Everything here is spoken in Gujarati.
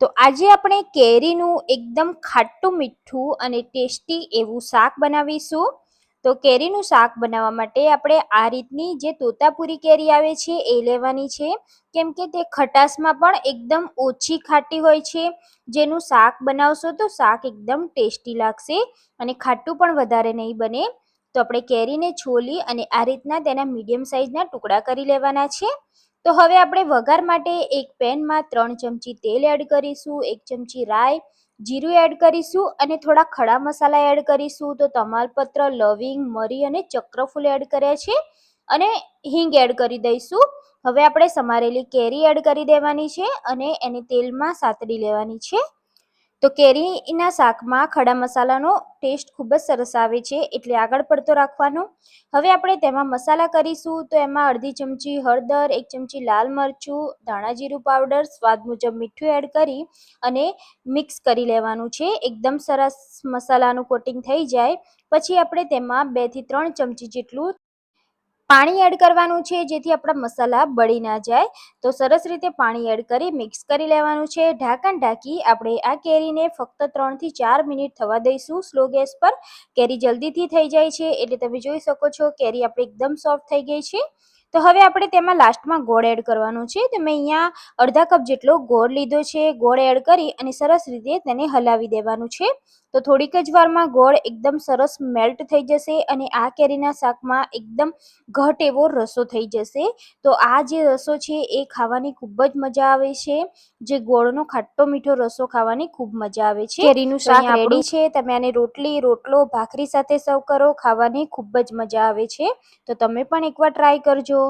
તો આજે આપણે કેરીનું એકદમ ખાટું મીઠું અને ટેસ્ટી એવું શાક બનાવીશું. તો કેરીનું શાક બનાવવા માટે આપણે આ રીતની જે તોતાપુરી કેરી આવે છે એ લેવાની છે, કેમ કે તે ખટાશમાં પણ એકદમ ઓછી ખાટી હોય છે. જેનું શાક બનાવશો તો શાક એકદમ ટેસ્ટી લાગશે અને ખાટું પણ વધારે નહીં બને. તો આપણે કેરીને છોલી અને આ રીતના તેના મીડિયમ સાઇઝના ટુકડા કરી લેવાના છે. તો હવે આપણે વઘાર માટે એક પેનમાં 3 ચમચી તેલ એડ કરીશું, 1 ચમચી રાઈ, જીરું એડ કરીશું અને થોડા ખડા મસાલા એડ કરીશું. તો તમાલપત્ર, લવિંગ, મરી અને ચક્રફૂલ એડ કર્યા છે અને હિંગ એડ કરી દઈશું. હવે આપણે સમારેલી કેરી એડ કરી દેવાની છે અને એને તેલમાં સાતળી લેવાની છે. તો કેરીના શાકમાં ખડા મસાલાનો ટેસ્ટ ખૂબ જ સરસ આવે છે, એટલે આગળ પડતો રાખવાનો. હવે આપણે તેમાં મસાલા કરીશું. તો એમાં અડધી ચમચી હળદર, 1 ચમચી લાલ મરચું, ધાણા જીરું પાવડર, સ્વાદ મુજબ મીઠું એડ કરી અને મિક્સ કરી લેવાનું છે. એકદમ સરસ મસાલાનું કોટિંગ થઈ જાય પછી આપણે તેમાં 2 થી 3 ચમચી જેટલું પાણી એડ કરવાનું છે, જેથી આપણા મસાલા બળી ના જાય. તો સરસ રીતે પાણી એડ કરી મિક્સ કરી લેવાનું છે. ઢાંકણ ઢાંકી આપણે આ કેરીને ફક્ત 3 થી 4 મિનિટ થવા દઈશું સ્લો ગેસ પર. કેરી જલ્દીથી થઈ જાય છે, એટલે તમે જોઈ શકો છો કેરી આપણી એકદમ સોફ્ટ થઈ ગઈ છે. તો હવે આપણે તેમાં લાસ્ટમાં ગોળ એડ કરવાનું છે. તો મેં અહીંયા અડધા કપ જેટલો ગોળ લીધો છે. ગોળ એડ કરી અને સરસ રીતે તેને હલાવી દેવાનું છે. તો થોડીક જ વારમાં ગોળ એકદમ સરસ મેલ્ટ થઈ જશે અને આ કેરીના શાકમાં એકદમ ઘટ એવો રસો થઈ જશે. તો આ જે રસો છે એ ખાવાની ખૂબ જ મજા આવે છે. જે ગોળનો ખાટો મીઠો રસો ખાવાની ખૂબ મજા આવે છે. કેરીનું શાક રેડી છે. તમે આને રોટલી, રોટલો, ભાખરી સાથે સર્વ કરો, ખાવાની ખૂબ જ મજા આવે છે. તો તમે પણ એકવાર ટ્રાય કરજો.